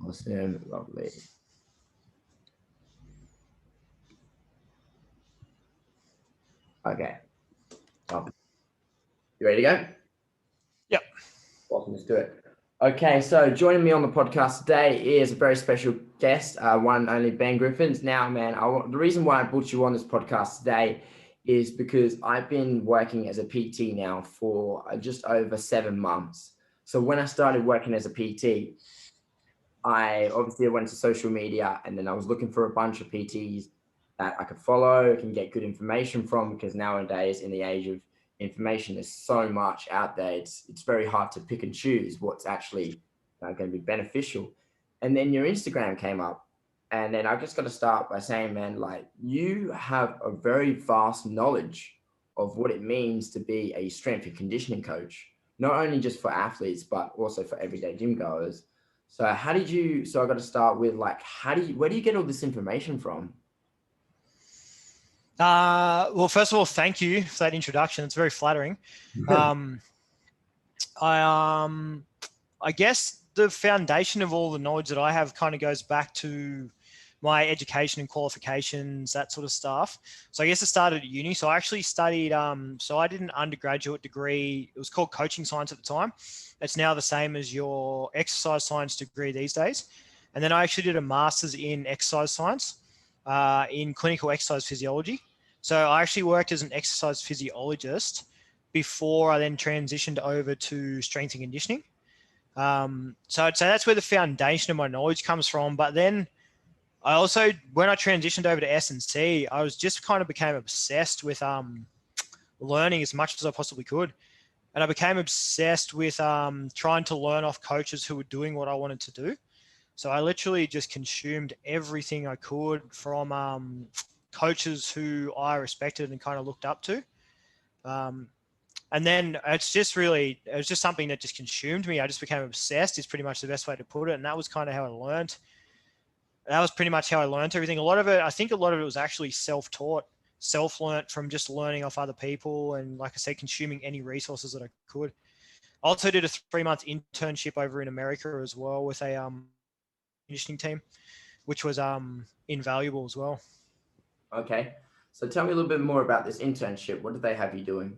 Awesome. Lovely. Okay. Oh, you ready to go? Yep. Awesome. Let's do it. Okay. So joining me on the podcast today is a very special guest, one and only Ben Griffin. Now, man, the reason why I brought you on this podcast today is because I've been working as a PT now for just over 7 months. So when I started working as a PT, I obviously went to social media and then I was looking for a bunch of PTs that I could follow, can get good information from, because nowadays in the age of information, there's so much out there. It's very hard to pick and choose what's actually going to be beneficial. And then your Instagram came up, and then I just got to start by saying, man, like you have a very vast knowledge of what it means to be a strength and conditioning coach, not only just for athletes, but also for everyday gym goers. So so I got to start with like, where do you get all this information from? Well, first of all, thank you for that introduction. It's very flattering. I guess the foundation of all the knowledge that I have kind of goes back to my education and qualifications, that sort of stuff. So I guess it started at uni. So I actually studied, so I did an undergraduate degree. It was called coaching science at the time. It's now the same as your exercise science degree these days. And then I actually did a master's in exercise science in clinical exercise physiology. So I actually worked as an exercise physiologist before I then transitioned over to strength and conditioning. So I'd say that's where the foundation of my knowledge comes from. But then I also, when I transitioned over to S&C, I was just kind of became obsessed with learning as much as I possibly could. And I became obsessed with trying to learn off coaches who were doing what I wanted to do. So I literally just consumed everything I could from coaches who I respected and kind of looked up to. And then it was just something that just consumed me. I just became obsessed is pretty much the best way to put it. And that was kind of how I learned. That was pretty much how I learned everything. I think a lot of it was actually self-taught, self-learnt from just learning off other people. And like I said, consuming any resources that I could. I also did a 3-month internship over in America as well with a conditioning team, which was invaluable as well. Okay. So tell me a little bit more about this internship. What did they have you doing?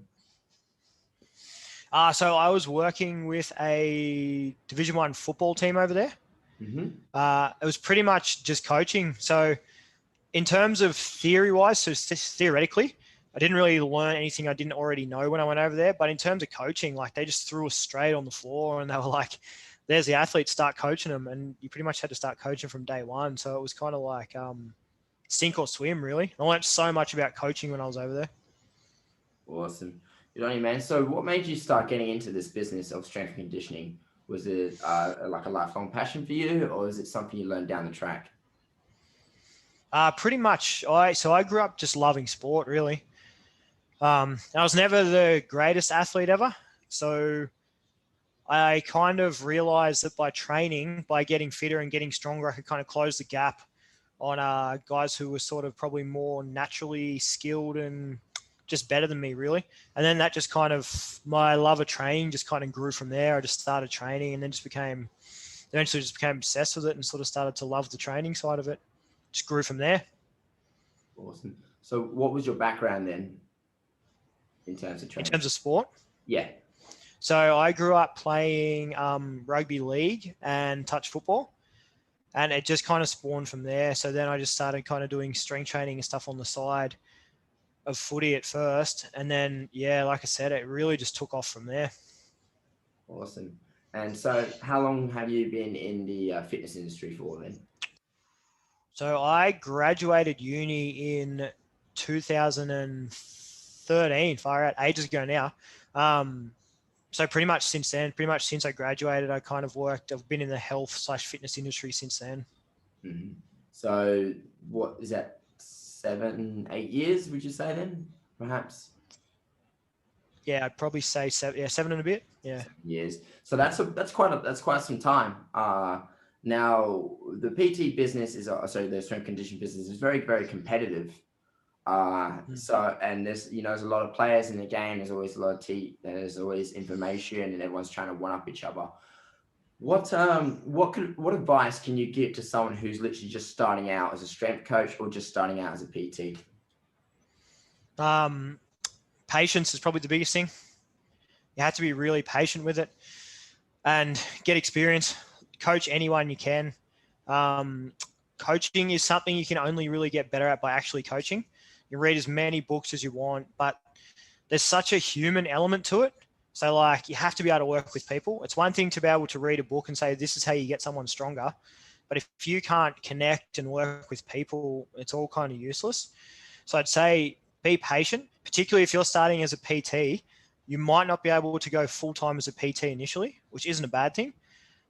So I was working with a Division 1 football team over there. Mm-hmm. It was pretty much just coaching. So in terms of theory-wise, so theoretically, I didn't really learn anything I didn't already know when I went over there. But in terms of coaching, like they just threw us straight on the floor and they were like, there's the athletes, start coaching them. And you pretty much had to start coaching from day one. So it was kind of like sink or swim, really. I learned so much about coaching when I was over there. Awesome. Good on you, man. So what made you start getting into this business of strength and conditioning? Was it like a lifelong passion for you, or is it something you learned down the track? Pretty much. I grew up just loving sport, really. I was never the greatest athlete ever. So I kind of realized that by training, by getting fitter and getting stronger, I could kind of close the gap on guys who were sort of probably more naturally skilled and just better than me, really. And then that just kind of, my love of training just kind of grew from there. I just started training and then eventually just became obsessed with it and sort of started to love the training side of it. Just grew from there. Awesome. So what was your background then in terms of training? In terms of sport? Yeah. So I grew up playing rugby league and touch football. And it just kind of spawned from there. So then I just started kind of doing strength training and stuff on the side of footy at first. And then, yeah, like I said, it really just took off from there. Awesome. And so how long have you been in the fitness industry for then? So I graduated uni in 2013, far out, ages ago now. So pretty much since I graduated, I've been in the health/fitness industry since then. Mm-hmm. So what is that, 7, 8 years, would you say then, perhaps? Yeah, I'd probably say 7 and a bit. Yeah. 7 years. So that's quite some time. Now the PT business the strength conditioning business is very, very competitive. So, and there's a lot of players in the game. There's always a lot of there's always information, and everyone's trying to one up each other. What advice can you give to someone who's literally just starting out as a strength coach or just starting out as a PT? Patience is probably the biggest thing. You have to be really patient with it and get experience. Coach anyone you can. Coaching is something you can only really get better at by actually coaching. You read as many books as you want, but there's such a human element to it. So like you have to be able to work with people. It's one thing to be able to read a book and say, this is how you get someone stronger. But if you can't connect and work with people, it's all kind of useless. So I'd say be patient, particularly if you're starting as a PT. You might not be able to go full-time as a PT initially, which isn't a bad thing.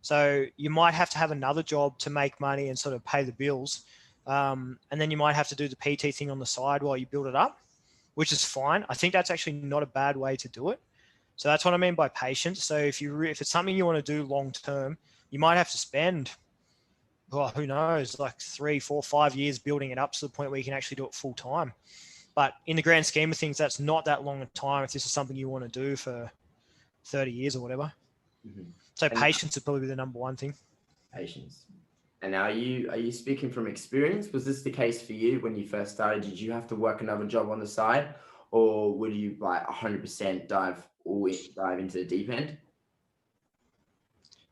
So you might have to have another job to make money and sort of pay the bills. And then you might have to do the PT thing on the side while you build it up, which is fine. I think that's actually not a bad way to do it. So that's what I mean by patience. So if it's something you want to do long term, you might have to spend, well, who knows, like 3, 4, 5 years building it up to the point where you can actually do it full time. But in the grand scheme of things, that's not that long a time if this is something you want to do for 30 years or whatever. Mm-hmm. So patience would probably be the number one thing. Patience. And now are you speaking from experience? Was this the case for you when you first started? Did you have to work another job on the side, or would you like 100% dive into the deep end?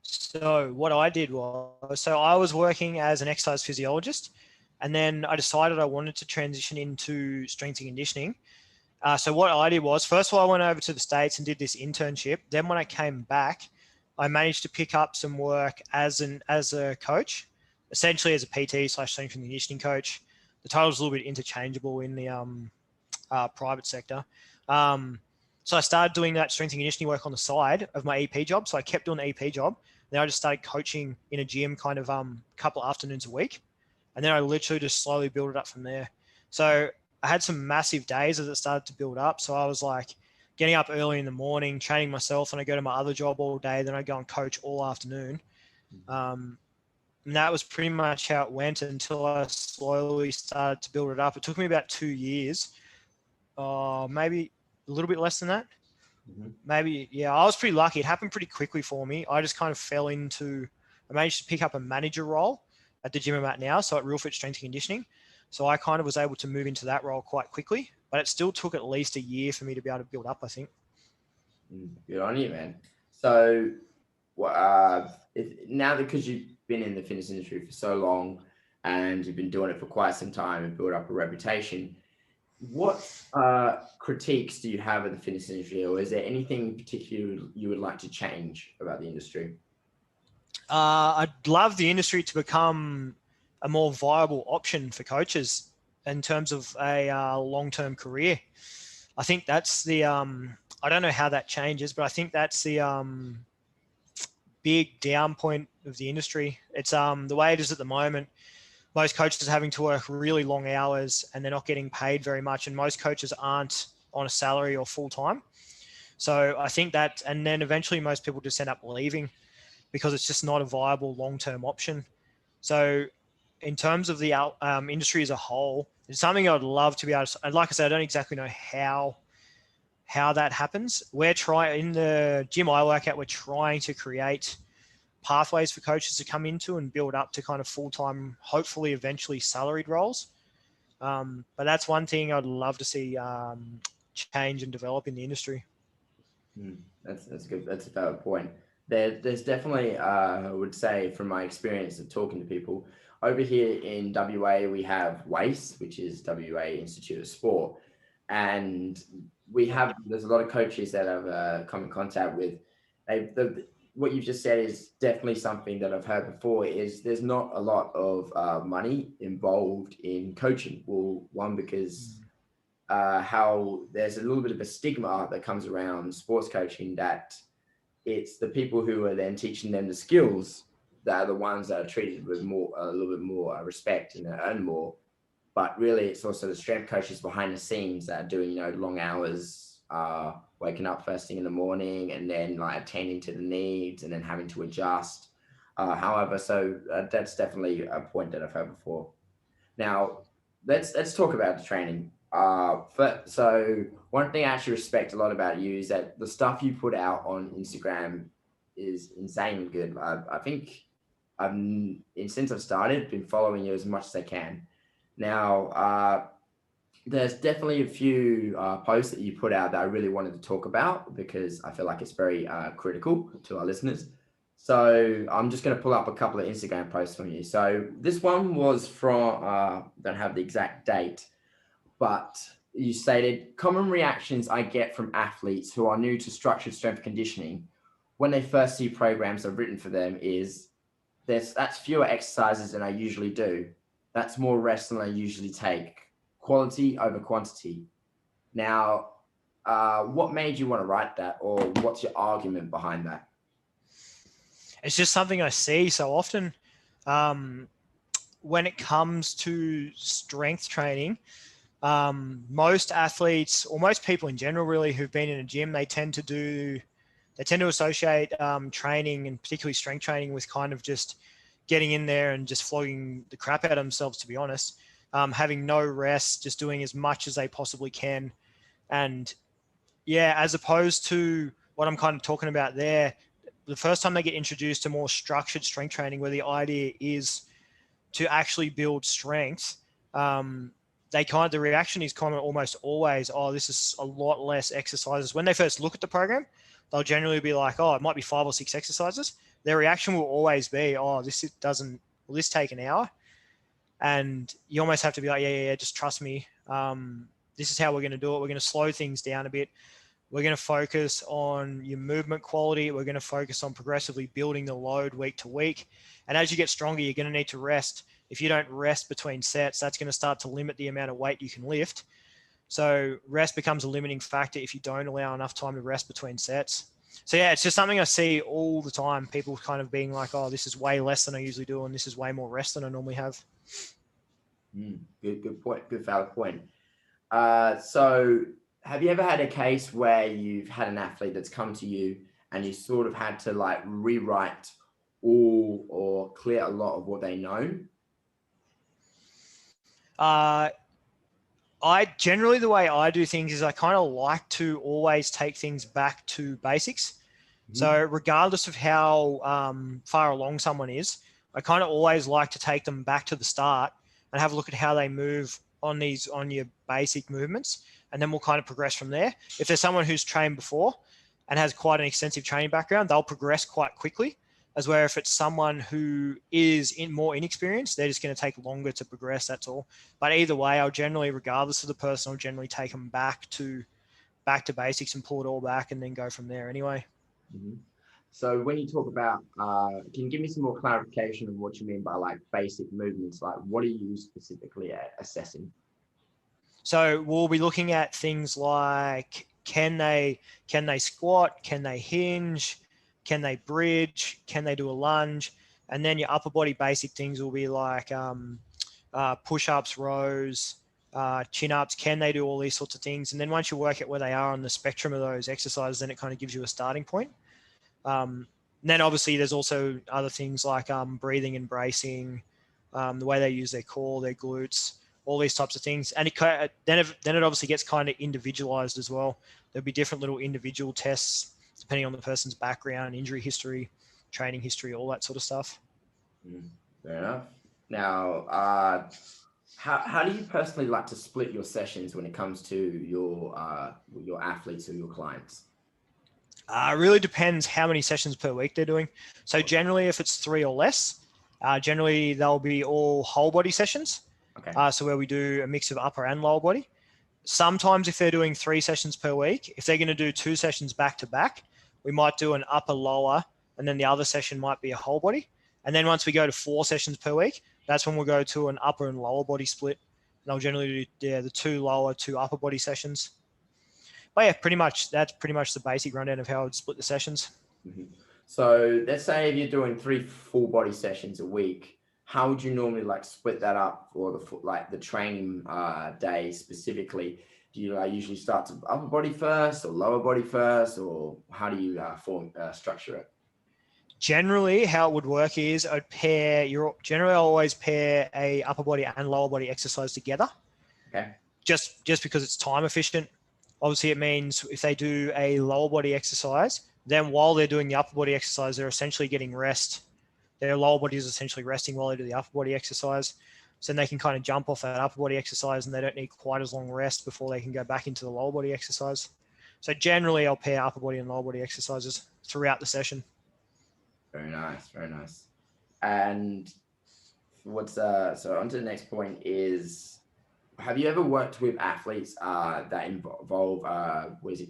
So what I did was, I was working as an exercise physiologist, and then I decided I wanted to transition into strength and conditioning. So what I did was, first of all, I went over to the States and did this internship. Then when I came back, I managed to pick up some work as a coach, essentially as a PT/strength and conditioning coach. The title's a little bit interchangeable in the private sector. So I started doing that strength and conditioning work on the side of my EP job. So I kept doing the EP job. Then I just started coaching in a gym kind of a couple afternoons a week. And then I literally just slowly built it up from there. So I had some massive days as it started to build up. So I was like getting up early in the morning, training myself, and I go to my other job all day. Then I go and coach all afternoon. And that was pretty much how it went until I slowly started to build it up. It took me about 2 years, maybe a little bit less than that. Mm-hmm. Maybe, yeah, I was pretty lucky. It happened pretty quickly for me. I just kind of I managed to pick up a manager role at the gym I'm at now, so at Real Fit Strength and Conditioning. So I kind of was able to move into that role quite quickly, but it still took at least a year for me to be able to build up, I think. Good on you, man. So now because you've been in the fitness industry for so long and you've been doing it for quite some time and built up a reputation, what critiques do you have of the fitness industry, or is there anything particular you would like to change about the industry? I'd love the industry to become a more viable option for coaches in terms of a long-term career. I think that's the, I don't know how that changes, but I think that's the big down point of the industry. It's the way it is at the moment. Most coaches are having to work really long hours and they're not getting paid very much. And most coaches aren't on a salary or full-time. So I think that, and then eventually most people just end up leaving because it's just not a viable long-term option. So in terms of the industry as a whole, it's something I'd love to be able to, and like I said, I don't exactly know how that happens. We're trying, in the gym I work at, we're trying to create pathways for coaches to come into and build up to kind of full-time, hopefully eventually salaried roles. But that's one thing I'd love to see change and develop in the industry. That's good. That's a valid point. There's definitely, I would say from my experience of talking to people, over here in WA, we have WAIS, which is WA Institute of Sport. And there's a lot of coaches that I've come in contact with. What you've just said is definitely something that I've heard before, is there's not a lot of money involved in coaching. Well, one, because how there's a little bit of a stigma that comes around sports coaching, that it's the people who are then teaching them the skills that are the ones that are treated with a little bit more respect and earn more. But really, it's also the strength coaches behind the scenes that are doing, long hours, waking up first thing in the morning and then like attending to the needs and then having to adjust. So that's definitely a point that I've heard before. Now, let's talk about the training. So one thing I actually respect a lot about you is that the stuff you put out on Instagram is insanely good. I think since I've started, been following you as much as I can. Now, there's definitely a few posts that you put out that I really wanted to talk about because I feel like it's very critical to our listeners. So I'm just going to pull up a couple of Instagram posts from you. So this one was from, don't have the exact date, but you stated, common reactions I get from athletes who are new to structured strength conditioning when they first see programs that are written for them is that's fewer exercises than I usually do. That's more rest than I usually take. Quality over quantity. Now, what made you want to write that, or what's your argument behind that? It's just something I see so often. When it comes to strength training, most athletes, or most people in general really who've been in a gym, they tend to associate training, and particularly strength training, with kind of just getting in there and just flogging the crap out of themselves, to be honest. Having no rest, just doing as much as they possibly can. And yeah, as opposed to what I'm kind of talking about there, the first time they get introduced to more structured strength training, where the idea is to actually build strength, the reaction is kind of almost always, oh, this is a lot less exercises. When they first look at the program, they'll generally be like, oh, it might be 5 or 6 exercises. Their reaction will always be, oh, will this take an hour? And you almost have to be like, yeah, just trust me. This is how we're going to do it. We're going to slow things down a bit. We're going to focus on your movement quality. We're going to focus on progressively building the load week to week. And as you get stronger, you're going to need to rest. If you don't rest between sets, that's going to start to limit the amount of weight you can lift. So rest becomes a limiting factor if you don't allow enough time to rest between sets. So yeah, it's just something I see all the time. People kind of being like, oh, this is way less than I usually do, and this is way more rest than I normally have. Good point. Good valid point. So have you ever had a case where you've had an athlete that's come to you and you sort of had to like rewrite all or clear a lot of what they know? Generally, the way I do things is I kind of like to always take things back to basics. Mm-hmm. So regardless of how far along someone is, I kind of always like to take them back to the start and have a look at how they move on your basic movements. And then we'll kind of progress from there. If there's someone who's trained before and has quite an extensive training background, they'll progress quite quickly. As where if it's someone who is more inexperienced, they're just going to take longer to progress, that's all. But either way, I'll generally, regardless of the person, I'll generally take them back to basics and pull it all back and then go from there anyway. Mm-hmm. So when you talk about, can you give me some more clarification of what you mean by like basic movements? Like what are you specifically assessing? So we'll be looking at things like, can they squat? Can they hinge? Can they bridge? Can they do a lunge? And then your upper body basic things will be like push-ups, rows, chin-ups. Can they do all these sorts of things? And then once you work out where they are on the spectrum of those exercises, then it kind of gives you a starting point. Then obviously there's also other things like breathing and bracing, the way they use their core, their glutes, all these types of things. And then it obviously gets kind of individualized as well. There'll be different little individual tests depending on the person's background, injury history, training history, all that sort of stuff. Fair enough. Now, how do you personally like to split your sessions when it comes to your athletes or your clients? It really depends how many sessions per week they're doing. So generally, if it's 3 or less, generally they'll be all whole body sessions. Okay. So where we do a mix of upper and lower body. Sometimes if they're doing 3 sessions per week, if they're going to do 2 sessions back to back, we might do an upper lower, and then the other session might be a whole body. And then once we go to 4 sessions per week, that's when we'll go to an upper and lower body split. And they'll generally do the 2 lower, 2 upper body sessions. But yeah, that's pretty much the basic rundown of how I would split the sessions. Mm-hmm. So let's say if you're doing 3 full body sessions a week, how would you normally like split that up, or the training days specifically? Do you usually start to upper body first or lower body first, or how do you structure it? Generally, how it would work is I'll always pair a upper body and lower body exercise together. Okay. Just because it's time efficient. Obviously, it means if they do a lower body exercise, Then while they're doing the upper body exercise, they're essentially getting rest. Their lower body is essentially resting while they do the upper body exercise. So then they can kind of jump off that upper body exercise and they don't need quite as long rest before they can go back into the lower body exercise. So generally I'll pair upper body and lower body exercises throughout the session. Very nice, very nice. And so on to the next point is, have you ever worked with athletes that involve,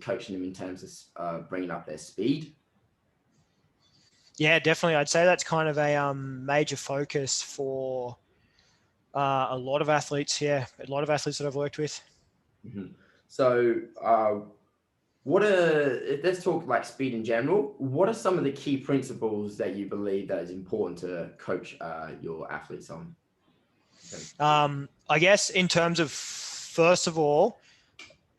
coaching them in terms of bringing up their speed? Yeah, definitely. I'd say that's kind of a major focus for a lot of athletes. Yeah, a lot of athletes that I've worked with. Mm-hmm. So let's talk like speed in general. What are some of the key principles that you believe that is important to coach your athletes on? I guess in terms of, first of all,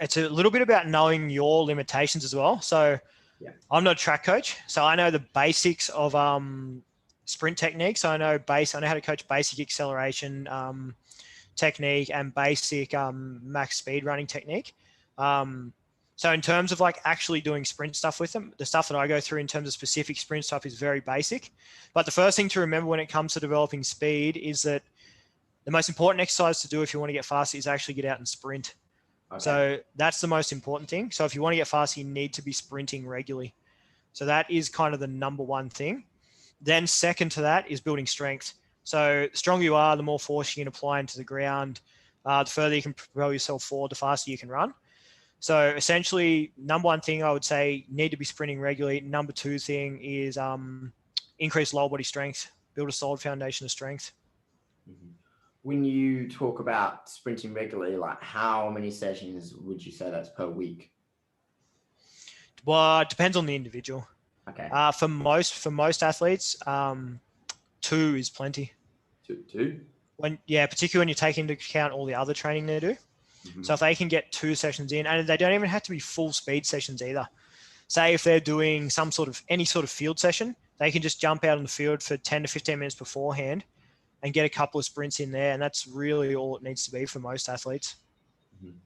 it's a little bit about knowing your limitations as well. So yeah. I'm not a track coach, so I know the basics of sprint techniques. I know how to coach basic acceleration technique and basic max speed running technique. So in terms of like actually doing sprint stuff with them, the stuff that I go through in terms of specific sprint stuff is very basic. But the first thing to remember when it comes to developing speed is that the most important exercise to do if you want to get faster is actually get out and sprint. Okay. So that's the most important thing. So if you want to get faster, you need to be sprinting regularly. So that is kind of the number one thing. Then second to that is building strength. So the stronger you are, the more force you can apply into the ground, the further you can propel yourself forward, the faster you can run. So essentially, number one thing I would say, need to be sprinting regularly. Number two thing is increase lower body strength, build a solid foundation of strength. Mm-hmm. When you talk about sprinting regularly, like how many sessions would you say that's per week? Well, it depends on the individual. Okay. For most athletes, 2 is plenty. Two? Particularly when you take into account all the other training they do. Mm-hmm. So if they can get 2 sessions in, and they don't even have to be full speed sessions either. Say if they're doing any sort of field session, they can just jump out on the field for 10 to 15 minutes beforehand and get a couple of sprints in there. And that's really all it needs to be for most athletes. Mm-hmm.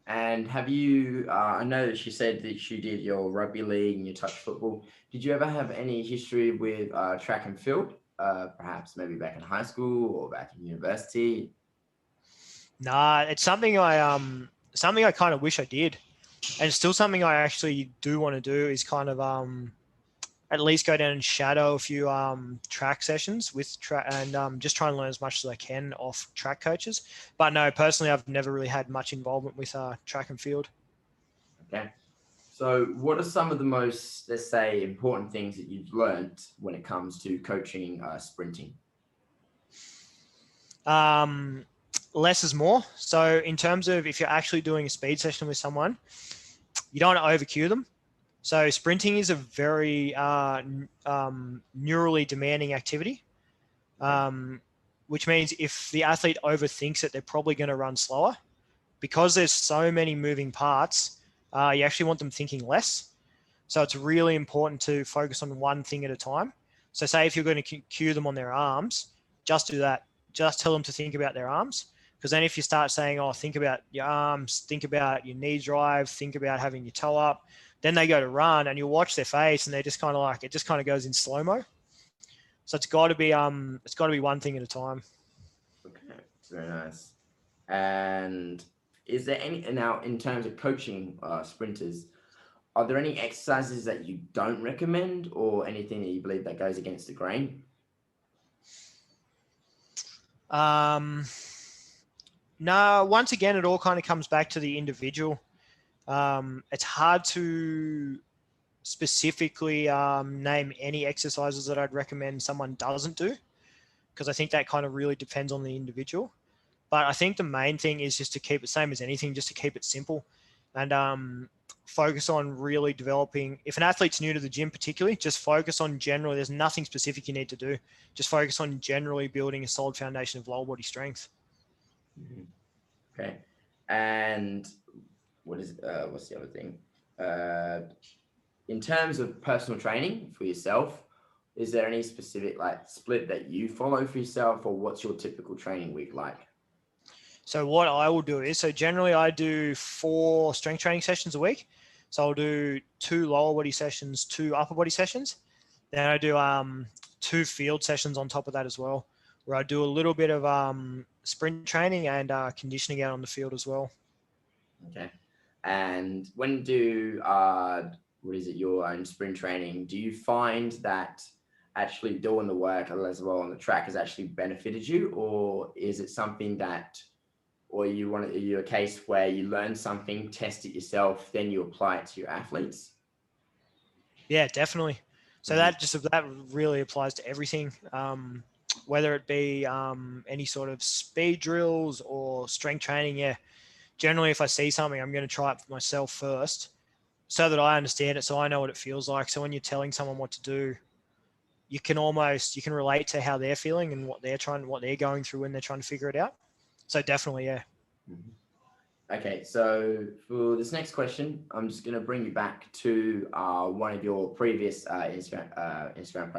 And have you, I know that you said that you did your rugby league and you touched football. Did you ever have any history with track and field? Perhaps maybe back in high school or back in university? Nah, it's something I kind of wish I did. And it's still something I actually do want to do is kind of at least go down and shadow a few track sessions with and just try and learn as much as I can off track coaches. But no, personally, I've never really had much involvement with track and field. Okay. So what are some of the most, let's say, important things that you've learned when it comes to coaching sprinting? Less is more. So in terms of if you're actually doing a speed session with someone, you don't want to overcue them. So sprinting is a very neurally demanding activity, which means if the athlete overthinks it, they're probably going to run slower. Because there's so many moving parts, you actually want them thinking less. So it's really important to focus on one thing at a time. So say if you're going to cue them on their arms, just do that. Just tell them to think about their arms. Because then if you start saying, think about your arms, think about your knee drive, think about having your toe up, then they go to run and you'll watch their face and they're just kind of like, it just kind of goes in slow-mo. So it's got to be one thing at a time. Okay, very nice. And is there now in terms of coaching sprinters, are there any exercises that you don't recommend or anything that you believe that goes against the grain? No, once again, it all kind of comes back to the individual. It's hard to specifically name any exercises that I'd recommend someone doesn't do, because I think that kind of really depends on the individual. But I think the main thing is just to keep it same as anything, just to keep it simple and focus on really developing. If an athlete's new to the gym particularly, just focus on generally, there's nothing specific you need to do. Just focus on generally building a solid foundation of lower body strength. Mm-hmm. Okay. And what's the other thing? In terms of personal training for yourself, is there any specific split that you follow for yourself, or what's your typical training week like? So what I will do is, generally I do 4 strength training sessions a week. So I'll do 2 lower body sessions, 2 upper body sessions. Then I do 2 field sessions on top of that as well, where I do a little bit of sprint training and conditioning out on the field as well. Okay. And when you do, your own sprint training, do you find that actually doing the work as well on the track has actually benefited you, or is it something that, or are you a case where you learn something, test it yourself, then you apply it to your athletes? Yeah, definitely. So that really applies to everything, whether it be any sort of speed drills or strength training. Yeah, generally, if I see something, I'm going to try it for myself first, so that I understand it, so I know what it feels like. So when you're telling someone what to do, you can relate to how they're feeling and what they're going through when they're trying to figure it out. So definitely, yeah. Okay, so for this next question, I'm just going to bring you back to one of your previous Instagram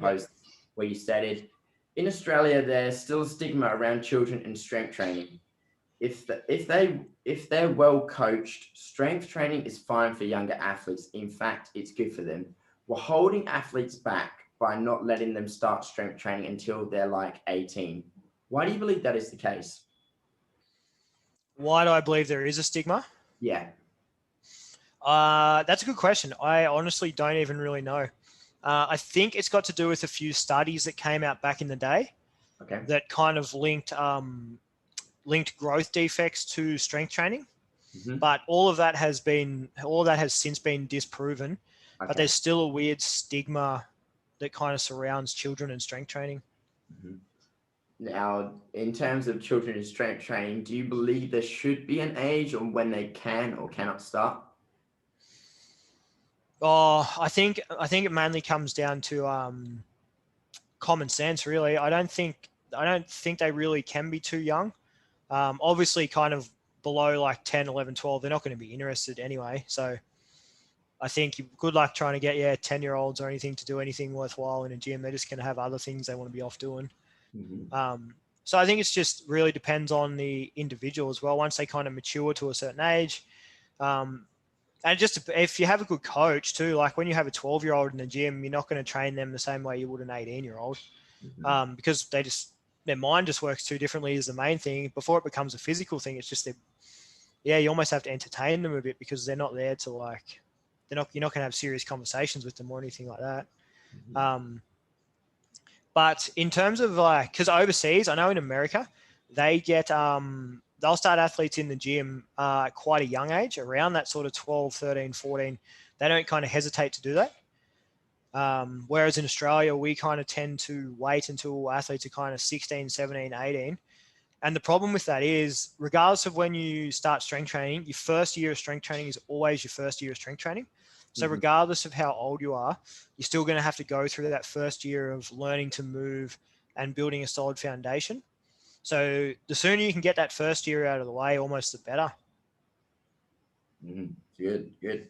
posts where you stated, in Australia, there's still a stigma around children in strength training. If they're well coached, strength training is fine for younger athletes. In fact, it's good for them. We're holding athletes back by not letting them start strength training until they're like 18. Why do you believe that is the case? Why do I believe there is a stigma? Yeah. That's a good question. I honestly don't even really know. I think it's got to do with a few studies that came out back in the day that kind of linked growth defects to strength training. But all of that has since been disproven. But there's still a weird stigma that kind of surrounds children and strength training. Now, in terms of children in strength training, do you believe there should be an age on when they can or cannot start? Oh, I think it mainly comes down to common sense, really. I don't think they really can be too young. Obviously, kind of below like 10, 11, 12, they're not going to be interested anyway. So I think good luck trying to get 10-year-olds or anything to do anything worthwhile in a gym. They're just going to have other things they want to be off doing. So I think it's just really depends on the individual as well. Once they kind of mature to a certain age, and just if you have a good coach too, like when you have a 12-year-old in the gym, you're not going to train them the same way you would an 18-year-old, because their mind just works too differently is the main thing. Before it becomes a physical thing, it's just you almost have to entertain them a bit because they're not there to you're not going to have serious conversations with them or anything like that. But in terms of because overseas, I know in America, they get they'll start athletes in the gym at quite a young age, around that sort of 12, 13, 14. They don't kind of hesitate to do that. Whereas in Australia, we kind of tend to wait until athletes are kind of 16, 17, 18. And the problem with that is, regardless of when you start strength training, your first year of strength training is always your first year of strength training. So regardless of how old you are, you're still going to have to go through that first year of learning to move and building a solid foundation. So the sooner you can get that first year out of the way, almost the better. Good.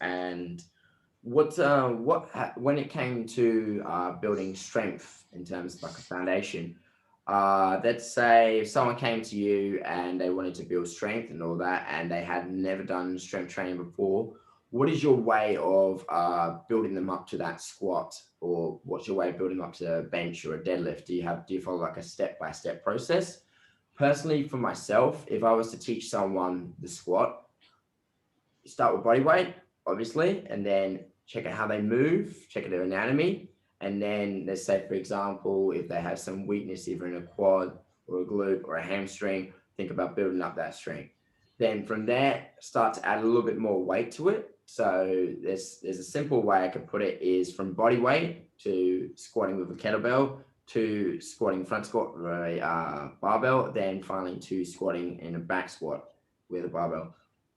And when it came to building strength in terms of like a foundation, let's say if someone came to you and they wanted to build strength and all that, and they had never done strength training before, what is your way of building them up to that squat, or what's your way of building them up to a bench or a deadlift? Do you follow like a step-by-step process? Personally, for myself, if I was to teach someone the squat, you start with body weight, obviously, and then check out how they move, check out their anatomy. And then let's say, for example, if they have some weakness either in a quad or a glute or a hamstring, think about building up that strength. Then from there, start to add a little bit more weight to it. So there's a simple way I could put it is from body weight to squatting with a kettlebell to squatting front squat with a barbell, then finally to squatting in a back squat with a barbell.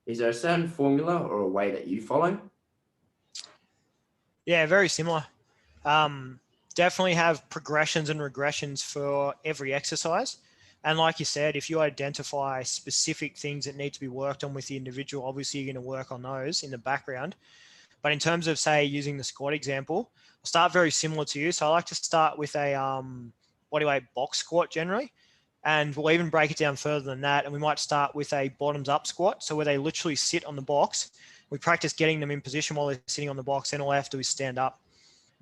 Is there a certain formula or a way that you follow? Yeah, very similar. Definitely have progressions and regressions for every exercise. And like you said, if you identify specific things that need to be worked on with the individual, obviously you're going to work on those in the background. But in terms of, say, using the squat example, I'll start very similar to you. So I like to start with a bodyweight box squat generally. And we'll even break it down further than that. And we might start with a bottoms up squat. So where they literally sit on the box. We practice getting them in position while they're sitting on the box. Then all they have to do is stand up.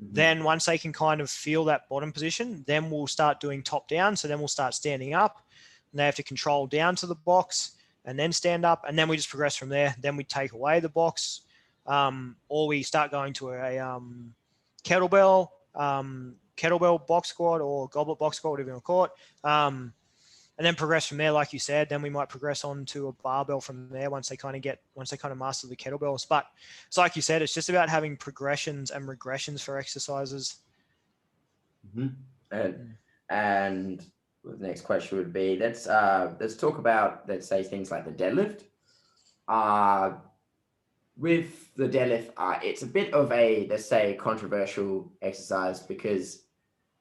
Mm-hmm. Then once they can kind of feel that bottom position, then we'll start doing top down. So then we'll start standing up and they have to control down to the box and then stand up. And then we just progress from there. Then we take away the box, or we start going to a kettlebell box squat or goblet box squat, whatever you want to call it. And then progress from there, like you said. Then we might progress on to a barbell from there once they kind of master the kettlebells. But it's like you said, it's just about having progressions and regressions for exercises. Mm-hmm. And the next question would be, let's talk about, let's say, things like the deadlift. With the deadlift, it's a bit of a, let's say, controversial exercise because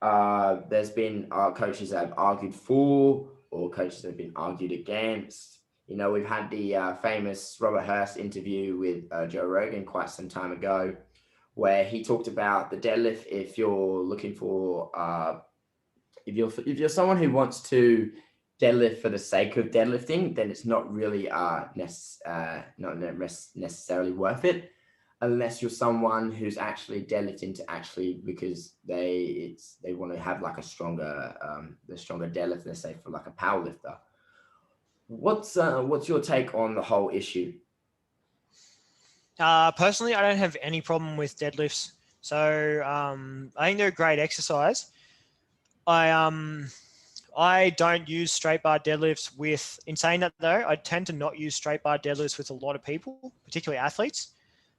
there's been coaches that have argued for, or coaches that have been argued against. You know, we've had the famous Robert Hurst interview with Joe Rogan quite some time ago, where he talked about the deadlift. If you're looking for, if you're someone who wants to deadlift for the sake of deadlifting, then it's not really not necessarily worth it, unless you're someone who's actually deadlifting to actually because they want to have like a stronger deadlift, let's say, for like a power lifter. What's your take on the whole issue? Personally, I don't have any problem with deadlifts. So I think they're a great exercise. I don't use straight bar deadlifts with, in saying that though, I tend to not use straight bar deadlifts with a lot of people, particularly athletes.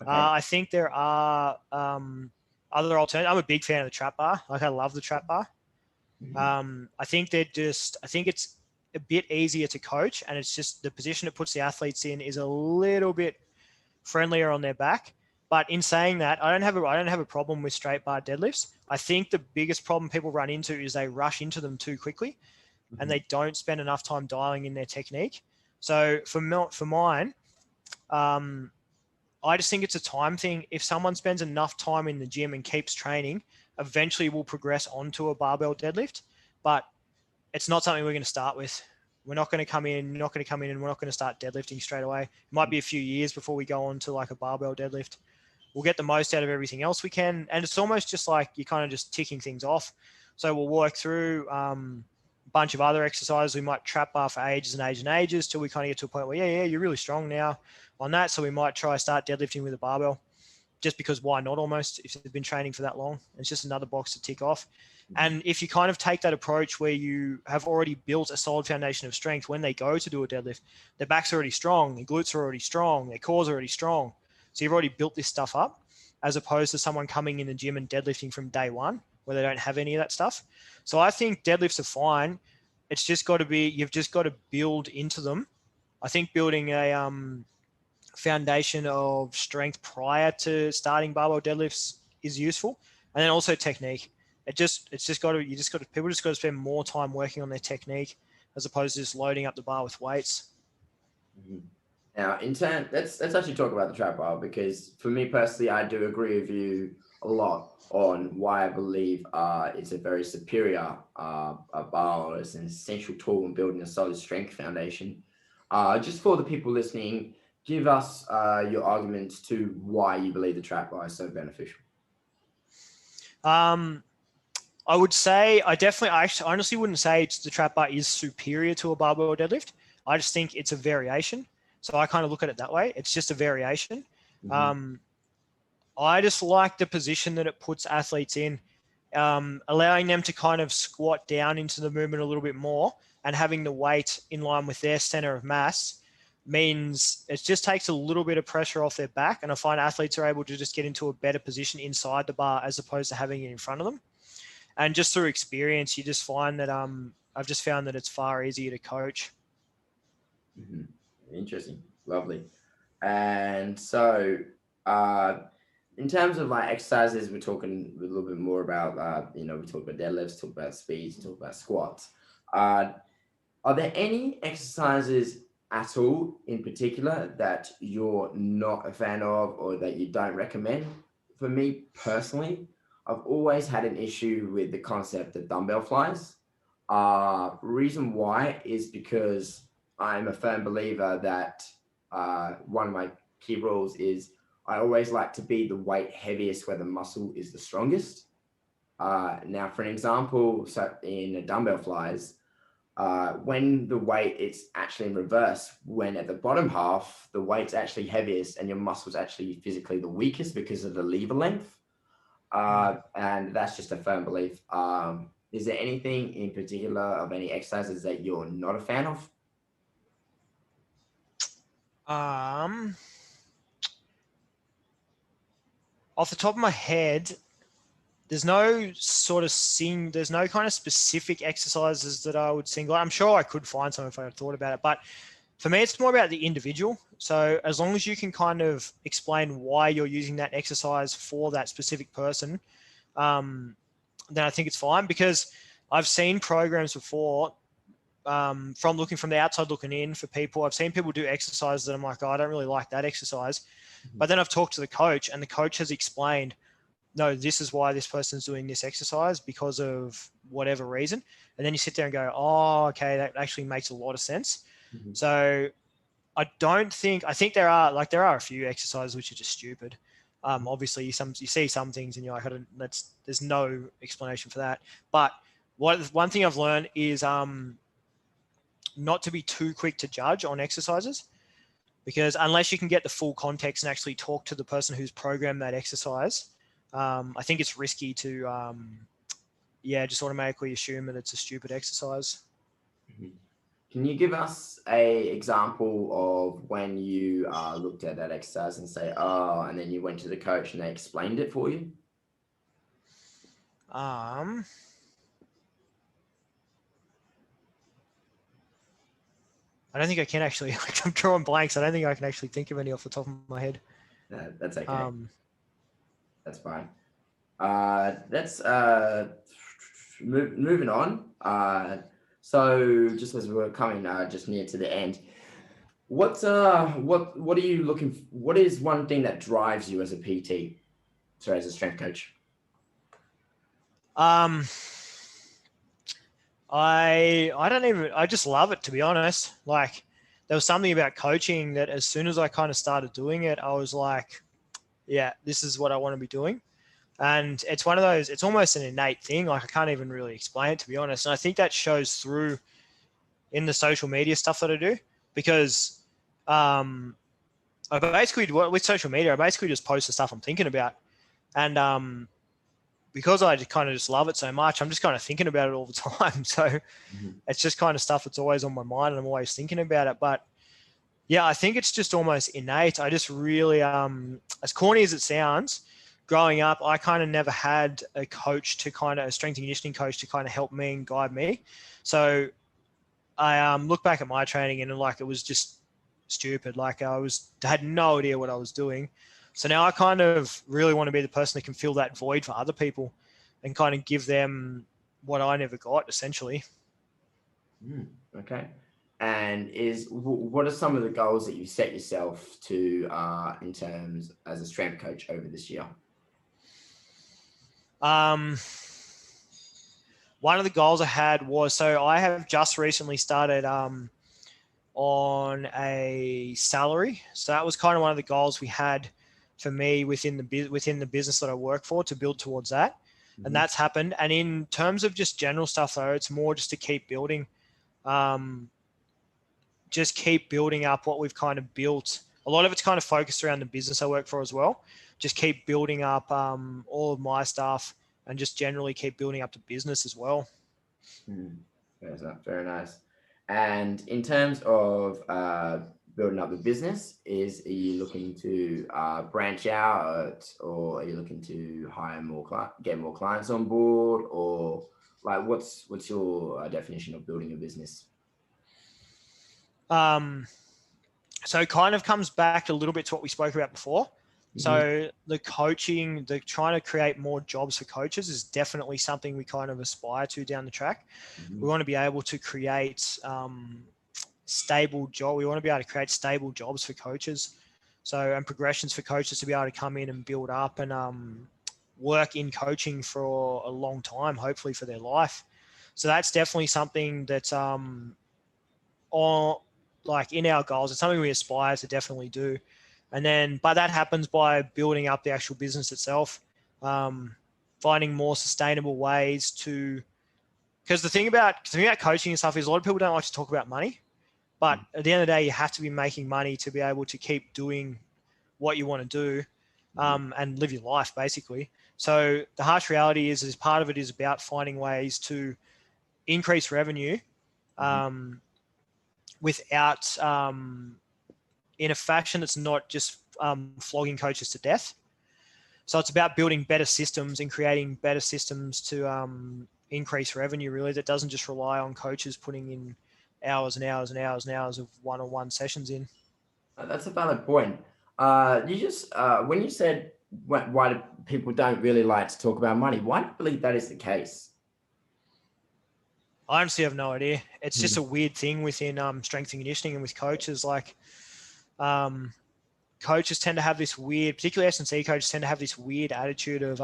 Okay. I think there are other alternatives. I'm a big fan of the trap bar. Like, I love the trap bar. Mm-hmm. I think it's a bit easier to coach, and it's just the position it puts the athletes in is a little bit friendlier on their back. But in saying that, I don't have a problem with straight bar deadlifts. I think the biggest problem people run into is they rush into them too quickly, mm-hmm. and they don't spend enough time dialing in their technique. So for mine, I just think it's a time thing. If someone spends enough time in the gym and keeps training, eventually we'll progress onto a barbell deadlift. But it's not something we're going to start with. We're not going to come in, and we're not going to start deadlifting straight away. It might be a few years before we go on to like a barbell deadlift. We'll get the most out of everything else we can. And it's almost just like you're kind of just ticking things off. So we'll work through a bunch of other exercises. We might trap bar for ages and ages and ages till we kind of get to a point where, yeah, you're really strong now on that. So we might try start deadlifting with a barbell, just because why not almost, if they've been training for that long. It's just another box to tick off. And if you kind of take that approach where you have already built a solid foundation of strength, when they go to do a deadlift, their back's already strong, their glutes are already strong, their core's already strong. So you've already built this stuff up, as opposed to someone coming in the gym and deadlifting from day one where they don't have any of that stuff. So I think deadlifts are fine. It's just got to be, you've just got to build into them. I think building a foundation of strength prior to starting barbell deadlifts is useful. And then also technique. People just got to spend more time working on their technique as opposed to just loading up the bar with weights. Mm-hmm. Now, let's actually talk about the trap bar, because for me personally, I do agree with you a lot on why I believe it's a very superior bar. It's an essential tool in building a solid strength foundation. Just for the people listening, give us your arguments to why you believe the trap bar is so beneficial. I would say I honestly wouldn't say the trap bar is superior to a barbell deadlift. I just think it's a variation. So I kind of look at it that way. It's just a variation. Mm-hmm. I just like the position that it puts athletes in, allowing them to kind of squat down into the movement a little bit more, and having the weight in line with their center of mass means it just takes a little bit of pressure off their back. And I find athletes are able to just get into a better position inside the bar as opposed to having it in front of them. And just through experience, you just find that I've just found that it's far easier to coach. Mm-hmm. Interesting. Lovely. And so in terms of like exercises, we're talking a little bit more about, we talk about deadlifts, talk about speeds, talk about squats. Are there any exercises at all in particular that you're not a fan of or that you don't recommend? For me personally, I've always had an issue with the concept of dumbbell flies. Reason why is because I'm a firm believer that one of my key rules is I always like to be the weight heaviest where the muscle is the strongest. Now, for an example, so in a dumbbell flies, when the weight is actually in reverse, when at the bottom half, the weight's actually heaviest and your muscle's actually physically the weakest because of the lever length. And that's just a firm belief. Is there anything in particular of any exercises that you're not a fan of? Off the top of my head, there's no kind of specific exercises that I would single. I'm sure I could find some if I had thought about it, but for me, it's more about the individual. So as long as you can kind of explain why you're using that exercise for that specific person, then I think it's fine, because I've seen programs before from the outside looking in for people. I've seen people do exercises that I'm like, oh, I don't really like that exercise. Mm-hmm. But then I've talked to the coach and the coach has explained, no, this is why this person's doing this exercise because of whatever reason. And then you sit there and go, oh, okay, that actually makes a lot of sense. Mm-hmm. So I think there are a few exercises which are just stupid. Obviously you see some things and you're like, there's no explanation for that. But one thing I've learned is not to be too quick to judge on exercises, because unless you can get the full context and actually talk to the person who's programmed that exercise, I think it's risky to, just automatically assume that it's a stupid exercise. Mm-hmm. Can you give us a example of when you looked at that exercise and say, oh, and then you went to the coach and they explained it for you? I don't think I can actually. I'm drawing blanks. I don't think I can actually think of any off the top of my head. That's okay. That's fine. Moving on. So just as we're coming just near to the end, what are you looking for? What is one thing that drives you as a PT? Sorry, as a strength coach? I just love it, to be honest. Like, there was something about coaching that as soon as I kind of started doing it, I was like, yeah, this is what I want to be doing. And it's one of those, it's almost an innate thing. Like, I can't even really explain it, to be honest. And I think that shows through in the social media stuff that I do, because with social media, I basically just post the stuff I'm thinking about. And because I kind of just love it so much, I'm just kind of thinking about it all the time. So It's just kind of stuff that's always on my mind and I'm always thinking about it. But yeah, I think it's just almost innate. I just really, as corny as it sounds, growing up, I kind of never had a strength and conditioning coach to kind of help me and guide me. So I look back at my training and it was just stupid. Like, I had no idea what I was doing. So now I kind of really want to be the person that can fill that void for other people and kind of give them what I never got, essentially. Okay. And what are some of the goals that you set yourself to in terms as a strength coach over this year? One of the goals I had was, so I have just recently started on a salary. So that was kind of one of the goals we had for me within the business that I work for, to build towards that. Mm-hmm. And that's happened. And in terms of just general stuff, though, it's more just to keep building, just keep building up what we've kind of built. A lot of it's kind of focused around the business I work for as well. Just keep building up all of my stuff and just generally keep building up the business as well. Very nice. And in terms of building up the business, are you looking to branch out, or are you looking to get more clients on board, or like what's your definition of building a business? So it kind of comes back a little bit to what we spoke about before. Mm-hmm. So the coaching, trying to create more jobs for coaches is definitely something we kind of aspire to down the track. Mm-hmm. We want to be able to create stable job. We want to be able to create stable jobs for coaches. So, and progressions for coaches to be able to come in and build up and work in coaching for a long time, hopefully for their life. So that's definitely something that's on like in our goals. It's something we aspire to definitely do. And then, but that happens by building up the actual business itself, finding more sustainable ways to, because the thing about coaching and stuff is a lot of people don't like to talk about money, but at the end of the day, you have to be making money to be able to keep doing what you want to do, and live your life basically. So the harsh reality is part of it is about finding ways to increase revenue, without, in a fashion that's not just flogging coaches to death. So it's about building better systems and creating better systems to increase revenue, really, that doesn't just rely on coaches putting in hours and hours and hours and hours of one-on-one sessions in. That's a valid point. You just, when you said why do people don't really like to talk about money, why do you believe that is the case? I honestly have no idea. It's just a weird thing within strength and conditioning and with coaches. Like, coaches tend to have this weird, particularly S&C coaches tend to have this weird attitude of,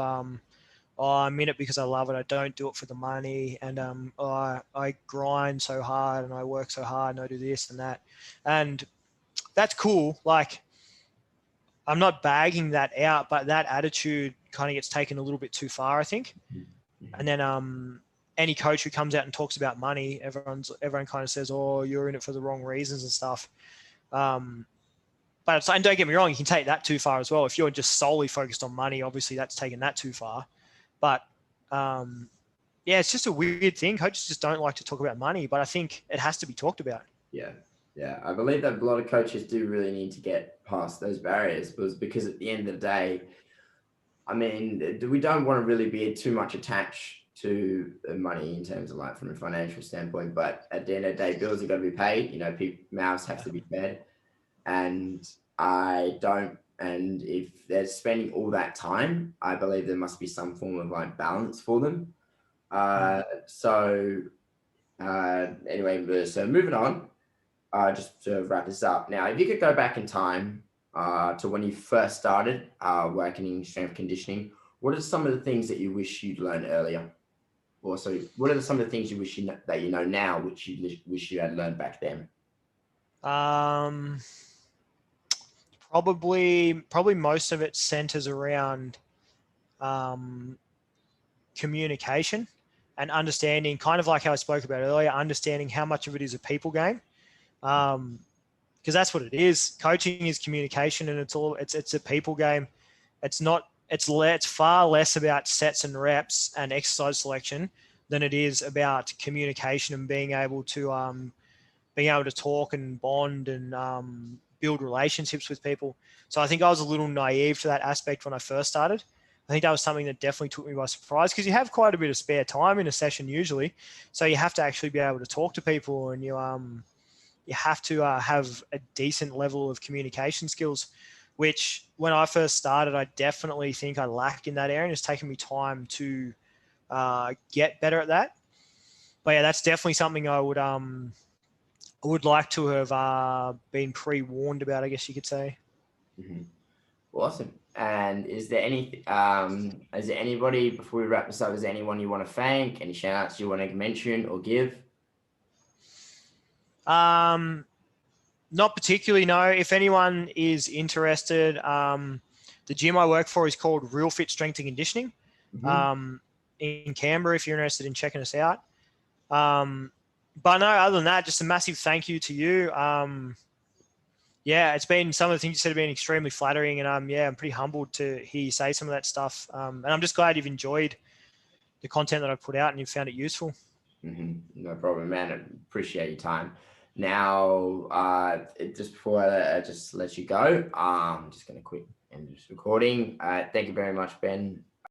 I'm in it because I love it. I don't do it for the money. And I grind so hard and I work so hard and I do this and that. And that's cool. Like, I'm not bagging that out, but that attitude kind of gets taken a little bit too far, I think. And then any coach who comes out and talks about money, everyone kind of says, "Oh, you're in it for the wrong reasons and stuff." And don't get me wrong, you can take that too far as well. If you're just solely focused on money, obviously that's taken that too far. But yeah, it's just a weird thing. Coaches just don't like to talk about money, but I think it has to be talked about. Yeah. I believe that a lot of coaches do really need to get past those barriers, because at the end of the day, I mean, we don't want to really be too much attached to money in terms of like from a financial standpoint, but at the end of the day, bills are going to be paid. You know, mouths have to be fed, and if they're spending all that time, I believe there must be some form of like balance for them. Anyway, so moving on, just to wrap this up. Now, if you could go back in time to when you first started working in strength conditioning, what are some of the things that you wish you'd learned earlier? Also, what are some of the things you wish that you know now, which you wish you had learned back then? Probably most of it centers around communication and understanding, kind of like how I spoke about earlier, understanding how much of it is a people game. Because that's what it is. Coaching is communication, and it's a people game. It's far less about sets and reps and exercise selection than it is about communication and being able to talk and bond and build relationships with people. So I think I was a little naive to that aspect when I first started. I think that was something that definitely took me by surprise, because you have quite a bit of spare time in a session usually. So you have to actually be able to talk to people, and you have to have a decent level of communication skills, which when I first started, I definitely think I lacked in that area, and it's taken me time to get better at that. But yeah, that's definitely something I would like to have been pre-warned about, I guess you could say. Mm-hmm. Awesome. And is there anybody, before we wrap this up, is there anyone you want to thank? Any shout outs you want to mention or give? Not particularly, no. If anyone is interested, the gym I work for is called Real Fit Strength and Conditioning, in Canberra, if you're interested in checking us out. But no, other than that, just a massive thank you to you. Yeah, it's been, some of the things you said have been extremely flattering, and I'm pretty humbled to hear you say some of that stuff. And I'm just glad you've enjoyed the content that I put out and you've found it useful. No problem, man. I appreciate your time. Now, just before I just let you go, I'm just going to quit and just recording. Thank you very much, Ben.